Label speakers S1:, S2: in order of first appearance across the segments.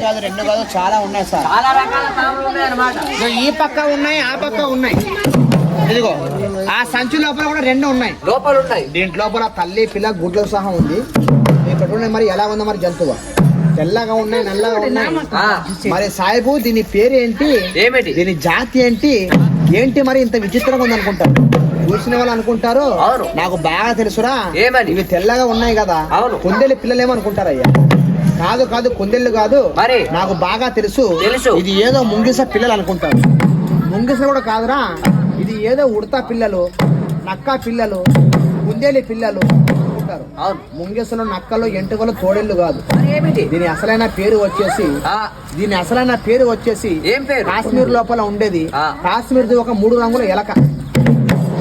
S1: కాదు రెండు కాదు చాలా ఉన్నాయి సార్.
S2: చాలా రకాల పాములు ఉన్నాయి అన్నమాట.
S1: ఈ పక్క ఉన్నాయి, ఆ పక్క ఉన్నాయి. ఇదిగో ఆ సంచి లోపల కూడా రెండు ఉన్నాయి.
S2: లోపల ఉన్నాయి.
S1: దీంట్ లోపల తల్లి పిల్ల గుడ్లు సహా ఉంది. ఇక్కడ ఉన్నాయి. మరి ఎలా ఉందో మరి జంతువు తెల్లగా ఉన్నాయి, నల్లగా ఉన్నాయి. మరి సాయిబు దీని పేరు ఏంటి,
S2: ఏమిటి
S1: దీని జాతి ఏంటి, ఏంటి మరి ఇంత విచిత్రంగా ఉంది అనుకుంటారు. చూసిన వాళ్ళు అనుకుంటారు నాకు బాగా తెలుసురా
S2: ఏమని,
S1: ఇవి తెల్లగా ఉన్నాయి కదా కుందేలు పిల్లలు ఏమనుకుంటారు. అయ్యా కాదు కాదు, కుందేళ్ళు కాదు,
S2: మరి
S1: నాకు బాగా తెలుసు ఇది ఏదో ముంగిస పిల్లలు అనుకుంటారు. ముంగిస కూడా కాదురా, ఇది ఏదో ఉడతా పిల్లలు, నక్క పిల్లలు, కుందేలి పిల్లలు అనుకుంటారు. ముంగిసలు, నక్కలు, ఎంటుకలు, తోడేళ్లు కాదు. దీని అసలైన పేరు వచ్చేసి
S2: ఏం పేరు?
S1: కాశ్మీర్ లోపల ఉండేది. కాశ్మీర్ ఒక 3 రంగుల ఎలక.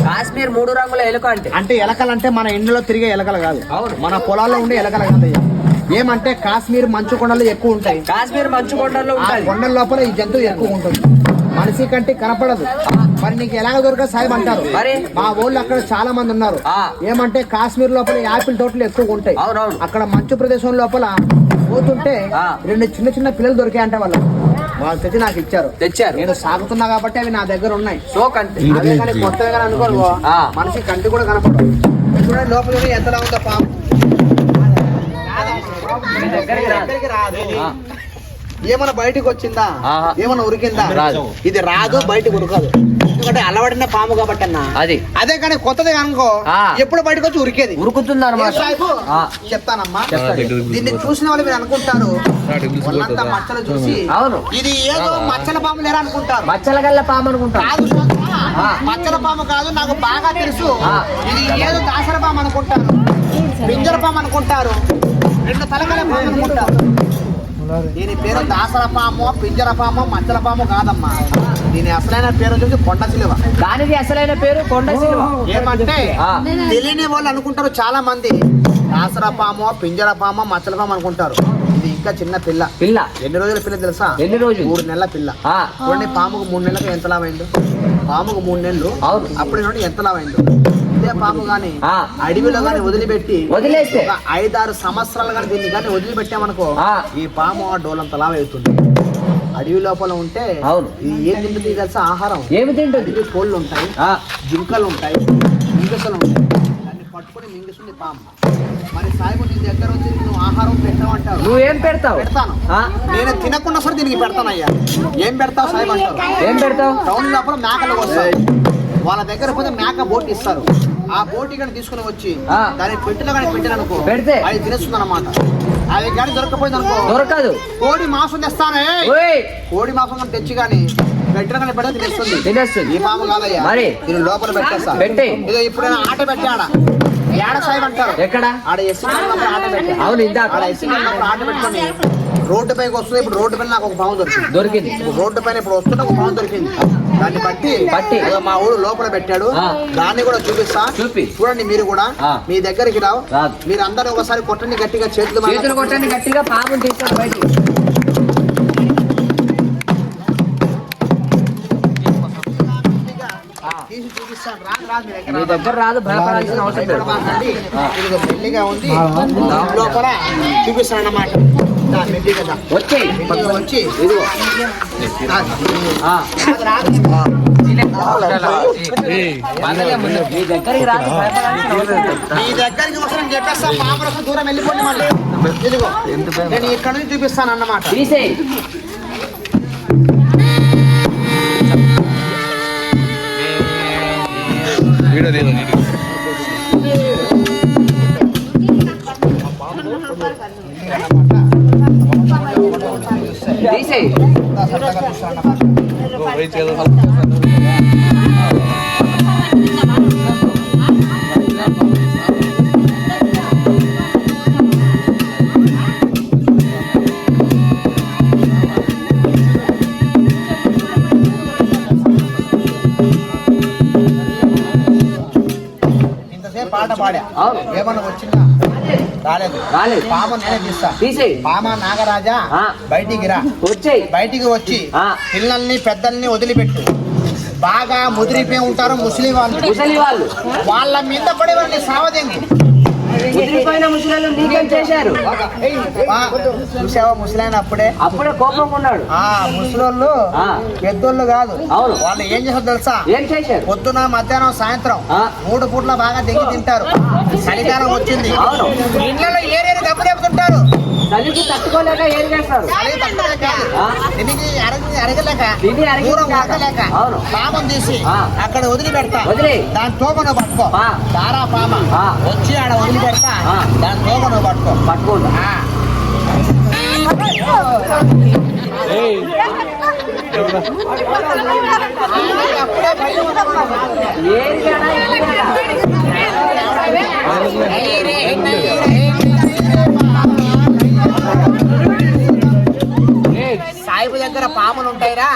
S2: కాశ్మీర్ 3 రంగుల ఎలుక
S1: అంటే ఎలకలు అంటే మన ఇండ్లలో తిరిగే ఎలకలు కాదు, మన పొలాల్లో ఉండే ఎలకలు కాదయ్యా. ఏమంటే కాశ్మీర్ మంచు కొండలు ఎక్కువ ఉంటాయి.
S2: కాశ్మీర్ మంచు కొండల్లో
S1: కొండల లోపల ఈ జంతువు ఎక్కువ ఉంటుంది. మనిషి కంటే కనపడదు. మరి నీకు ఎలాగ దొరకదు సాయిబ్ అంటారు. మా ఊళ్ళో అక్కడ చాలా మంది ఉన్నారు. ఏమంటే కాశ్మీర్ లోపల యాపిల్ తోటలు ఎక్కువ ఉంటాయి. అక్కడ మంచు ప్రదేశం లోపల పోతుంటే 2 చిన్న చిన్న పిల్లలు దొరికాయంట. వాళ్ళు తెచ్చి నాకు తెచ్చారు. నేను సాగుతున్నా కాబట్టి అవి నా దగ్గర ఉన్నాయి. అదే కానీ కొత్తగా అనుకోరు, మనిషి కంటి కూడా కనపడదు. చూడండి లోపల ఎంతలా ఉందో పాము. ఏమన్నా బయటకు వచ్చిందా, ఏమన్నా ఉరికిందా? ఇది రాదు, బయటకు ఉరకదు. ఎందుకంటే అలవాడిన పాము కాబట్టి అన్న. అదే కానీ కొత్తది అనుకో ఎప్పుడు బయటకు వచ్చి ఉరికేది,
S2: ఉరుకుతుంది.
S1: చెప్తానమ్మా. దీన్ని చూసిన వాళ్ళు మీరు అనుకుంటారు వాళ్ళంతా మచ్చలు చూసి ఇది ఏదో మచ్చల పాము లేరా అనుకుంటారు.
S2: మచ్చల గల్ల పాము అనుకుంటారు.
S1: మచ్చల పాము కాదు, నాకు బాగా తెలుసు. ఇది ఏదో దాసర పాము అనుకుంటారు, పింజర పాము అనుకుంటారు, 2 తలకాల పాము అనుకుంటారు. దీని పేరు దాసర పాము, పింజర పాము, మచ్చల పాము కాదమ్మా. దీని అసలైన పేరు వచ్చి కొండ సిలువ.
S2: దానికి అసలైన పేరు కొండ సిలువ.
S1: ఏమంటే తెలియని వాళ్ళు అనుకుంటారు చాలా మంది దాసర పాము, పింజర పాము, మచ్చల పాము అనుకుంటారు. ఇది ఇంకా చిన్న పిల్ల. ఎన్ని రోజుల పిల్ల తెలుసా? 3 నెలల పిల్ల. చూడండి పాముకు 3 నెలలకు ఎంత లావైండు. పాముకు 3 నెలలు అప్పుడు ఎంత లావైండు. ఇదే పాము గాని అడవిలో గాని వదిలేస్తే 5-6 సంవత్సరాలు గాని దీన్ని గాని వదిలిపెట్టామనుకో ఈ పాము డోలంత లావవుతుంది. అడవి లోపల ఉంటే ఏం తింటుంది తెలుసా? ఆహారం
S2: ఏమి తింటుంది?
S1: కోళ్ళు ఉంటాయి, జింకలు ఉంటాయి, మింగసలు ఉంటాయి. దాన్ని పట్టుకుని మింగిస్తుంది పాము. మరి సాయిబు నీ దగ్గర వచ్చి నువ్వు ఆహారం పెట్టావంటావు.
S2: నువ్వేం పెడతావు?
S1: పెడతాను. నేను తినకుండా సరే దీనికి పెడతానయ్యా. ఏం పెడతావు సాయిబు అంటావు?
S2: ఏం పెడతావు?
S1: టౌన్ లోపల మేకలు వస్తాయి. వాళ్ళ దగ్గర పోతే మేక బోట్ ఇస్తారు. ఆ బోటి కానీ తీసుకుని వచ్చి దాని పెట్టిలో కానీ పెట్టారనుకో పెడితే అది తినేస్తుంది అనమాట. అవి కానీ దొరకపోయింది అనుకో
S2: దొరకదు.
S1: కోడి మాంసం తెస్తానే, కోడి మాంసం కానీ తెచ్చి కానీ పెట్టిన కానీ పెడితే తినేస్తుంది. ఈ పాము కాదయ్యా, దీని లోపల పెట్టేస్తా. ఇదో ఇప్పుడైనా ఆట పెట్టాడా ఏడ సాయిబ్ అంటారు.
S2: ఎక్కడ?
S1: ఆడ ఎస్సీ ఆట పెట్టా.
S2: అవును, ఇందాక
S1: ఎస్సీ ఆట పెట్టుకొని రోడ్డు పైకి వస్తుంది. ఇప్పుడు రోడ్డు పైన నాకు ఒక పాము దొరికింది. రోడ్డు పైన ఇప్పుడు వస్తుంటే ఒక పాము దొరికింది. దాన్ని బట్టి మా ఊరు లోపల పెట్టాడు. దాన్ని కూడా చూపిస్తా. చూడండి మీరు కూడా మీ దగ్గరికి రావు. మీరు అందరూ ఒకసారి కొట్టండి గట్టిగా, చేతులు
S2: కొట్టండి గట్టిగా. పాము తీసుకోండి బయటికి. మీ దగ్గర రాదు, భయపడాల్సిన అవసరం లేదు.
S1: మెల్లిగా ఉంది లోపల చూపిస్తాను అన్నమాట. వచ్చి ఇదిగో
S2: మీ దగ్గరికి రాదు,
S1: మీ దగ్గరికి వస్తానని చెప్పేస్తా. పాపరకు దూరం వెళ్ళిపోండి. మళ్ళీ ఇదిగో నేను ఇక్కడ నుంచి చూపిస్తాను అన్నమాట.
S2: తీసేయి.
S1: పాట పాడా ఏమన్నా వచ్చిందా? రాలేదు. పామ నేనే తీస్తా. పామ నాగరాజా బయటికి రా. బయటికి వచ్చి పిల్లల్ని పెద్దల్ని వదిలిపెట్టు. బాగా ముదిరిపోయి ఉంటారు ముసలి వాళ్ళు, వాళ్ళ మీద పడే వాళ్ళని సావదేంగి
S2: ముదిరిపోయిన ముసలాళ్ళు నీకేం చేశారు?
S1: చూసావా ముసలాయన అప్పుడే
S2: కోపంగా ఉన్నాడు.
S1: ముసలోళ్ళు పెద్దోళ్ళు కాదు.
S2: అవును.
S1: వాళ్ళు ఏం చేస్తారు తెలుసా?
S2: ఏం చేశారు?
S1: పొద్దున మధ్యాహ్నం సాయంత్రం 3 పూట్ల బాగా దిగి తింటారు. చలికాలం వచ్చింది. ఇళ్ళలో ఏరేది దెబ్బ దెబ్బతుంటారు.
S2: చలికి తట్టుకోలేక ఏం చేస్తారు?
S1: దీనికి అరగలేక దూరం అరగలేక పామం తీసి అక్కడ వదిలి పెడతా. దాని తోకను పట్టుకో. దారా పామ వచ్చి ఆడ వదిలి పెడతా. దాని తోకను పట్టుకుంటా. సాయిబు దగ్గర పాములు ఉంటాయిరా.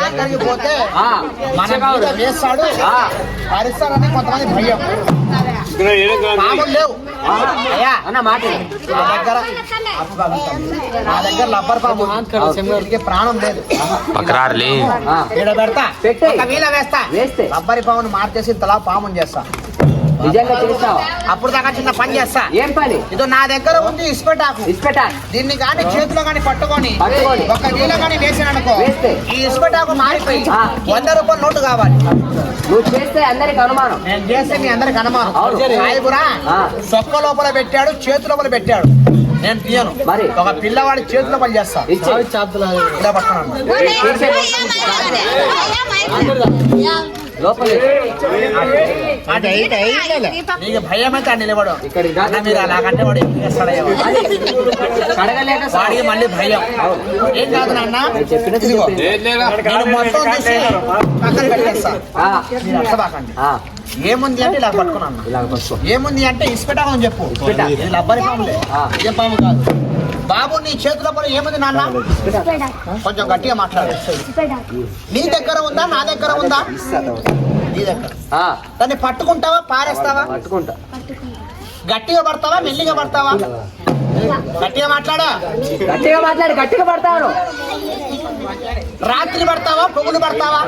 S1: దగ్గరికి పోతే మన మీద వేస్తాడు, పరిస్తాడని కొంతమంది భయం. పాములు లేవు అయ్యా
S2: అన్న మాట.
S1: నా దగ్గర లబ్బర్ పాము ప్రాణం లేదు. ఈడ పెడతా, వీళ్ళ వేస్తే లబ్బరి పామును మార్చేసి తలా పాముని చేస్తా.
S2: నిజంగా చేస్తావా?
S1: అప్పుడు దాకా చిన్న పని చేస్తా.
S2: ఏం పని?
S1: ఇదో నా దగ్గర ఉంది ఇసుపెట్టాకు. దీన్ని కానీ చేతిలో కానీ పట్టుకొని ఒక నీళ్ళ కానీ వేసాననుకో, ఈ ఇసుపెట్టాకు మారిపోయి 100 రూపాయల నోటు కావాలి.
S2: నువ్వు చేస్తే అందరికి అనుమానం.
S1: నేను చేస్తే మీ అందరికి అనుమానం. సాయిబురా సొక్క లోపల పెట్టాడు, చేతి లోపల పెట్టాడు. నేను తీయను. మరి ఒక పిల్లవాడి చేతి లోపల చేస్తా. ఇలా పట్టుకున్నాను. నీకు భయం అయితే నిలబడు. మీరు అలాగంటే వాడు ఏం చేస్తాడయ్యా? వాడికి మళ్ళీ భయం. ఏం కాదు నాన్న, నేను మొత్తం తీసి పక్కన పెట్టేస్తా. మీరు అర్థబాకండి. ఏముంది అంటే ఇలా పట్టుకున్నాను. ఏముంది అంటే ఇసుపెట్టామని చెప్పు. లబ్బరి పాములే, ఏ పాము కాదు. బాబు నీ చేతుల పని ఏముంది నాన్న? కొంచెం గట్టిగా మాట్లాడు. నీ దగ్గర ఉందా, నా దగ్గర ఉందా? నీ దగ్గర. దాన్ని పట్టుకుంటావా, పారేస్తావా?
S2: పట్టుకుంటా.
S1: గట్టిగా పడతావా, మెల్లిగా పడతావా? గట్టిగా మాట్లాడా.
S2: గట్టిగా పడతాను.
S1: రాత్రి పడతావా, పొగులు పడతావా?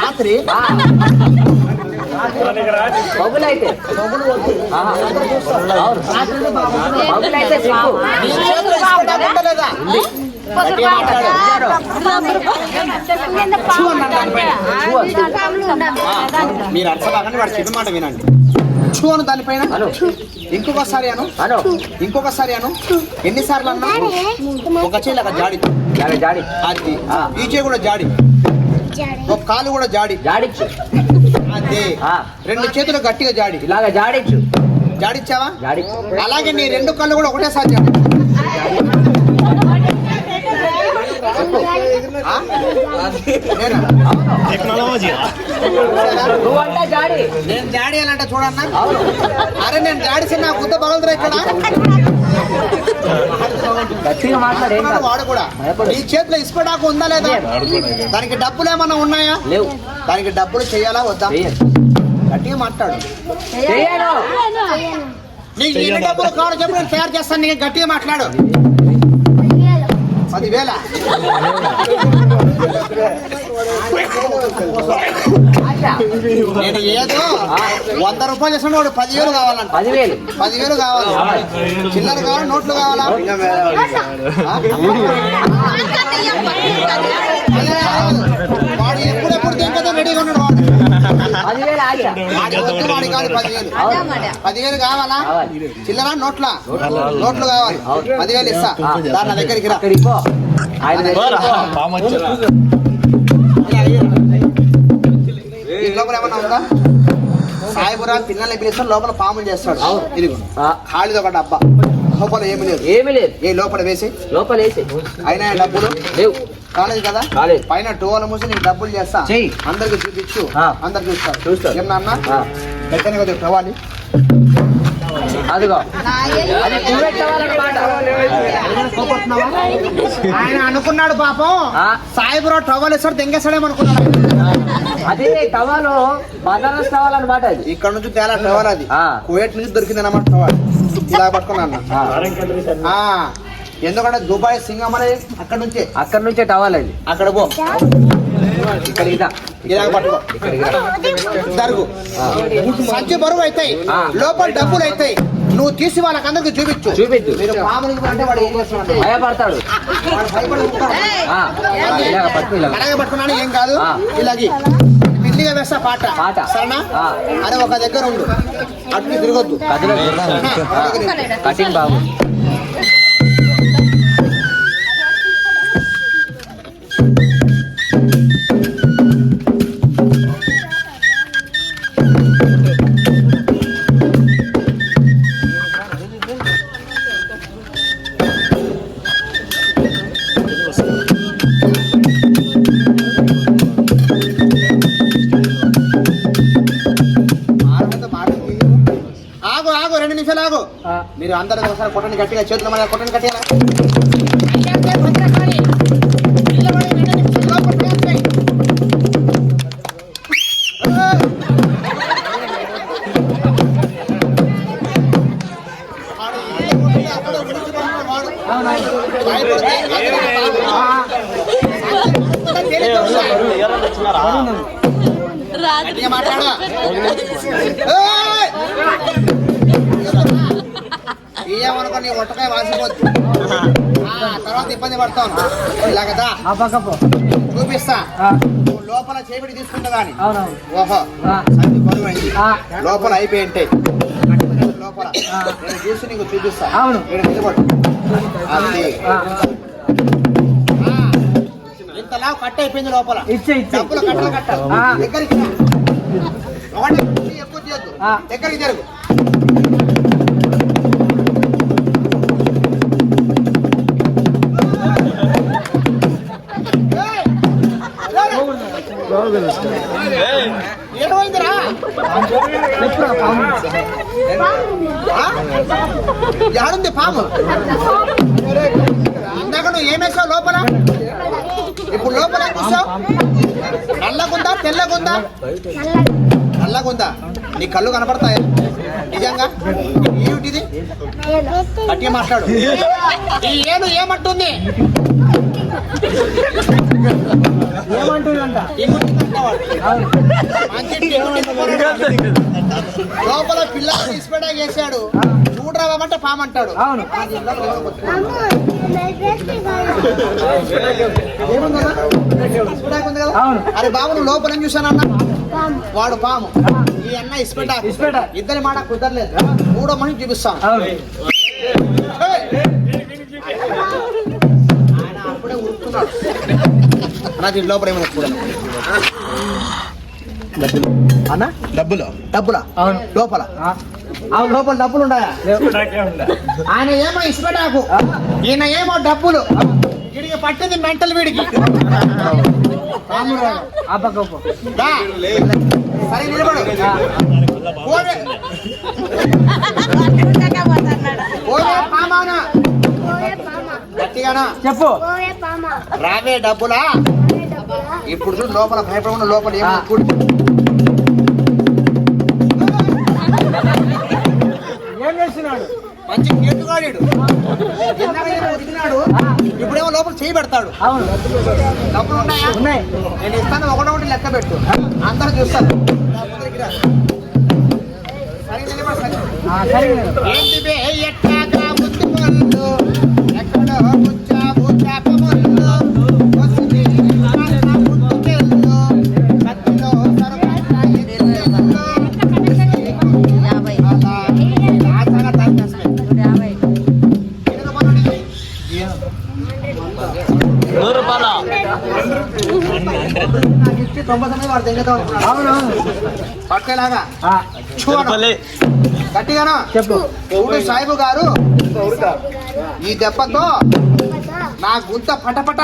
S1: రాత్రి
S2: పొగులైతే
S1: మీరు అర్థం వాడు చెప్పిన మాట వినండి. చూ అను దానిపైన. ఇంకొకసారి అను. ఎన్నిసార్లు అన్నా? ఒక చేయి జాడి అది, ఈ చేయి కూడా జాడి, ఒక కాలు కూడా జాడిచ్చు. అదే 2 చేతులు గట్టిగా జాడి.
S2: ఇలాగా
S1: జాడిచ్చావా? అలాగే నీ 2 కళ్ళు కూడా ఒకటేసారి జాడి. నేను జాడి అనంటే చూడన్నా. అరే నేను జాడిసి నా గుద్ద బలదురా ఇక్కడ. వాడు కూడా ఈ చేతిలో ఇసుపెట్టాకు ఉందా లేదా? దానికి డబ్బులు ఏమన్నా ఉన్నాయా?
S2: లేవు.
S1: దానికి డబ్బులు చెయ్యాలా వద్దా? గట్టిగా మాట్లాడు. నీకు ఎన్ని డబ్బులు కావాలో చెప్పి నేను తయారు చేస్తాను. నీకు గట్టిగా మాట్లాడు. 10,000. నేను ఏదో 100 రూపాయలు చేసిన వాడు 10,000 కావాలంట. 10,000 కావాలి. చిల్లర కావాలి, నోట్లు కావాలా? వాడు ఎప్పుడెప్పుడు తింటే రెడీగా ఉన్నాడు. వాడి కాదు 10,000 కావాలా? చిల్లర నోట్లు కావాలి. 10,000 ఇస్తా. దాని నా దగ్గరికి రా. లోపల ఏమన్నా ఉందా? సాయిబురా పిల్లల్ని పిలుస్తాడు, లోపల పాములు చేస్తాడు. ఇదిగో ఖాళీది ఒక డబ్బా, లోపల ఏమి లేదు. ఏ లోపల వేసి అయినా డబ్బులు లేవు. కాలేదు కదా? పైన టోవల్ మూసి నీకు డబ్బులు చేస్తా. అందరికి చూపించు, అందరు చూస్తారు. ఏమన్నా అన్న ఎక్కనే కొద్దిగా టవాలి. ఆయన అనుకున్నాడు పాపం సాయిబురా టవల్ ఇస్తాడు తెంగేస్తాడేమనుకున్నాడు.
S2: అదే టవాలు బనారస్ టవాల్ అనమాట.
S1: ఇక్కడ నుంచి తేలా టవల్, అది కువైట్ నుంచి దొరికింది అన్నమాట టవల్. ఇలా పట్టుకున్నా. ఎందుకంటే దుబాయ్ సింగం అనేది అక్కడ నుంచే
S2: టవల్ అది.
S1: అక్కడ పో
S2: ఇక్కడికి దా.
S1: ఇలాగ పట్టుకో జరుగు సంచి బరువు అవుతాయి లోపల డబ్బులు అవుతాయి నువ్వు తీసి వాళ్ళకందరికి చూపించు మీరు పాములు అంటే వాడు ఏం చేస్తున్నాడు
S2: భయపడతాడు.
S1: వాడు భయపడి ఉంటాడు.
S2: ఇలాగ పట్టుకో, ఇలాగ.
S1: అలాగే పట్టుకున్నాను ఏం కాదు ఇలాగి మెల్లిగా వేస్తా పాట సరేనా అరే ఒక దగ్గర ఉండు అటు తిరగొద్దు
S2: కటింగ్ బాబు.
S1: ఆగు 2 నిమిషాలు ఆగు మీరు అందరూ ఒకసారి కొట్టని గట్టిగా చేతులు మన కొట్టని గట్టిగా మాట్లాడా ఏమనుకో నీ ఒట్టకాయ వాసిపోద్దు తర్వాత ఇబ్బంది పడతాను ఇలాగదా చూపిస్తా నువ్వు లోపల చేపిడి తీసుకుంటా కానీ ఓహో సంచి బరువు అయింది లోపల అయిపోయి ఉంటాయి లోపల నేను చూసి నీకు చూపిస్తా ఇంతలా కట్ అయిపోయింది లోపల డబ్బులు కట్టలు కట్టాలి దగ్గరికి ఎక్కువ చేయొద్దు దగ్గరికి జరుగు ఏమైందిరా యాడుంది పాము ఇందాక నువ్వు ఏమేసావు లోపల ఇప్పుడు లోపల చూసావు నల్లగుందా తెల్లగుందా నల్లగుందా నీ కళ్ళు కనపడతాయా నిజంగా ఏమిటిది గట్టిగా మాట్లాడు ఈ ఏను ఏమంటుంది లోపల పిల్లలు తీసుపెట్టా చేశాడు చూడరామంటే పామంటాడు అరే బాబు నువ్వు లోపల ఏం చూశానన్నా వాడు పాము ఈ అన్న ఇస్పెట్టా ఇద్దరి మాట కుదరలేదు 3వ మనిషి చూపిస్తాం అప్పుడే ఉరుకుతున్నాడు అన్న దీని లోపల ఏమైనా చూడాలి అన్న డబ్బులా లోపల లోపల డబ్బులు ఉన్నాయా ఆయన ఏమో ఇసుపెట్టాకు ఈయన ఏమో డబ్బులు వీడికి పట్టింది మెంటల్ వీడికి సరే నిలబడు గట్టిగానా చెప్పు రావే డబ్బులా ఇప్పుడు చూడు లోపల భయపడకుండా లోపల ఏమో ఏం చేస్తున్నాడు మంచి కేటుగాడు వదిలినాడు ఇప్పుడేమో లోపల చేయి పెడతాడు డబ్బులు ఉన్నాయా నేను ఇస్తాను ఒకటి లెక్క పెట్టు అందరూ చూస్తాను ఏంటి బే ఎట్లాగా ముందు పనులు ఎక్కడో ముచ్చాము చేపములు వస్తుంది ముందుకెళ్ళు కత్తిలో పట్టేలాగా గట్టిగానా చెప్పు చూడు సాయిబు గారు ఈ దెబ్బతో నా గుంత పటపట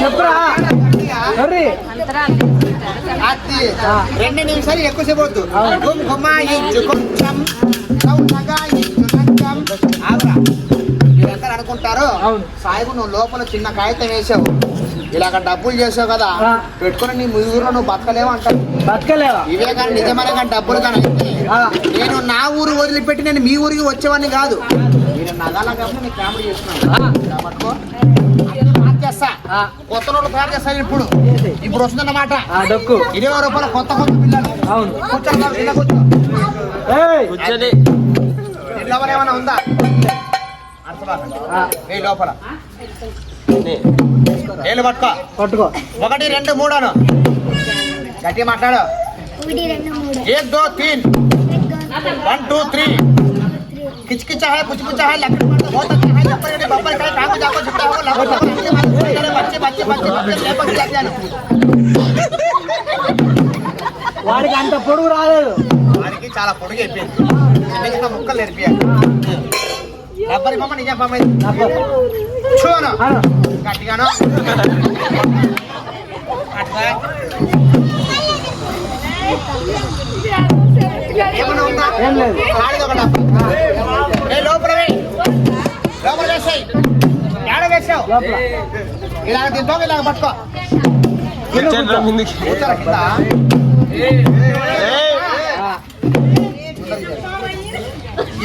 S1: చెప్పురా 2 నిమిషాలు ఎక్కువసేపు వద్దు మీరందరూ అనుకుంటారు సాయిబు నువ్వు లోపల చిన్న కాగితం వేసావు ఇలాగ డబ్బులు చేసావు కదా పెట్టుకుని నీ ఊరిలో నువ్వు బతకలేవు అంటావు ఇవే కానీ నిజమైన కానీ డబ్బులు కానీ అయితే నేను నా ఊరు వదిలిపెట్టి నేను మీ ఊరికి వచ్చేవాడిని కాదు ఈ మీరు నగాల కాబట్టి నేను కామెడీ చేస్తున్నాను పట్టుకో చేస్తా కొత్త నోట్లు తయారు చేస్తాను ఇప్పుడు వస్తుందన్నమాట
S2: డొక్కు
S1: 20 రూపాయల కొత్త పిల్లలు
S2: అవును
S1: కూర్చోండి లోపల ఏమైనా ఉందా ఏ లోపల ఏళ్ళు పట్టుకో 1 2 3 అను గట్టి మాట్లాడు 1 2 3 1 2 3 किचकिचा है कुछ कुछ है लकड़ी पर बहुत अच्छा है जब पर बब्बर का काम जाको झुकता हो लगो बच्चे बच्चे बच्चे लेपर जाते हैं
S2: వాడికి అంత పొడుగు రాలేదు
S1: వాడికి చాలా పొడుగు అయిపోయింది చిన్న ముక్కలు నేర్పియాలి రబ్బరి బొమ్మ నిజం బొమ్మ చూను గట్టిగాను ఏమన్నా ఉందా ఆడిది ఒక డబ్బా లోపల వేసాయి ఏడ వేసావు ఇలాగ తింటావు ఇలాగ పట్టుకో కూర్చోరా కింద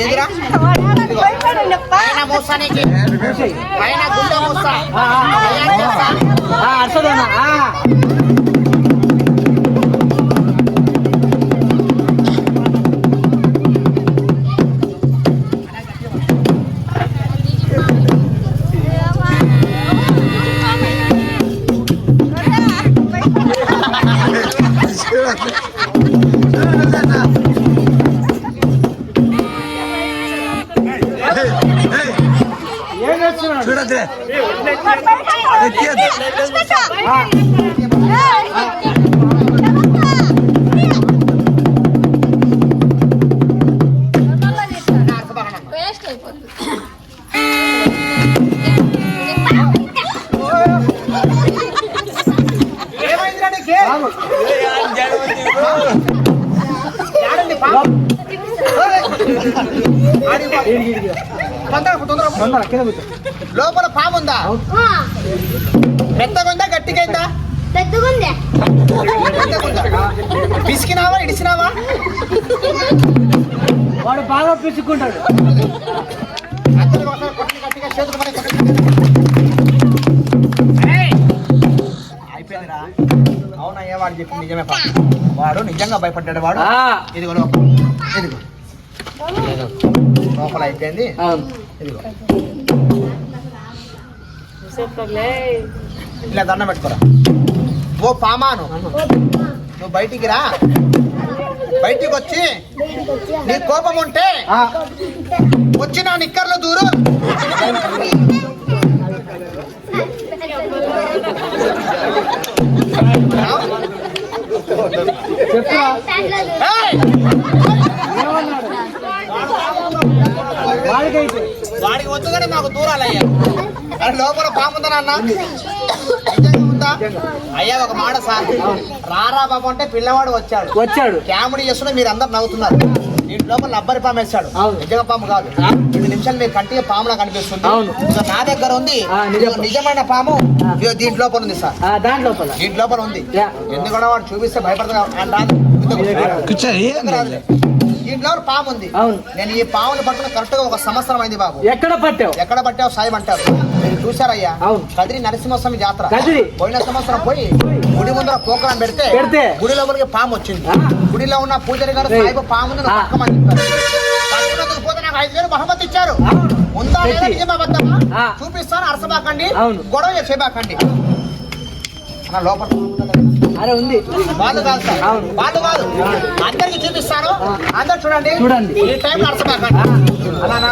S1: ఎదురా పైన మూసానికి పైన గుండె మూసా
S2: అర్థదన్నా
S3: చూడద్దే
S1: లోపల పాము ఉందా పెద్దగుందా గట్టిగైందా పిసికినావా ఇడిసినావా
S2: వాడు బాగా పిసుకుంటాడు
S1: అయిపోయిందిరా అవునయ్యా వాడు చెప్పి నిజమే వాడు నిజంగా భయపడ్డాడు వాడు ఇదిగో ఇదిగో లోపల అయిపోయింది ఇదిగో ఇలా దండం పెట్టుకోరా ఓ పామాను నువ్వు బయటికి రా బయటికి వచ్చి నీ కోపం ఉంటే వచ్చి నా నిక్కర్లో దూరు వాడికి వద్దుగానే మాకు దూరాలయ్యా అని లోపల పాముందా అన్న ఉందా అయ్యా ఒక మాట సార్ రారా బాబు అంటే పిల్లవాడు వచ్చాడు కామెడీ చేస్తున్నా మీరు అందరు నవ్వుతున్నారు దీంట్ లోపల రబ్బరి పాము వేస్తాడు నిజంగా పాము కాదు 2 నిమిషాలు మీరు కంటిగా పాములా కనిపిస్తుంది నా దగ్గర ఉంది నిజమైన పాము దీంట్ లోపల ఉంది సార్ దీంట్ లోపల ఉంది ఎందుకంటే వాడు చూపిస్తే భయపడతా దీంట్లో పాము ఉంది నేను ఈ పాముని పట్టుకున్న కరెక్ట్ గా 1 సంవత్సరం అయింది బాబు ఎక్కడ పట్టావు సాయం అంటారు మీరు చూసారయ్యా కదిరి నరసింహస్వామి జాతర పోయిన సంవత్సరం పోయి గుడి ముందర పోకరం పెడితే గుడి లోపలికి పాము వచ్చింది గుడిలో ఉన్న పూజారి గారు సాయిబు పాముని పక్కమని చెప్పారు పోతే నాకు 5,000 బహుమతి ఇచ్చారు ఉందా లేదా నిజమా అబద్ధమా చూపిస్తాను అరసబాకండి గొడవ చేయబాకండి అన్న లోపల
S2: అరే ఉంది
S1: వాళ్ళు కాదు సార్ వాళ్ళు కాదు అందరికి చూపిస్తాను అందరు చూడండి ఈ టైం అరసబాకండి అలానా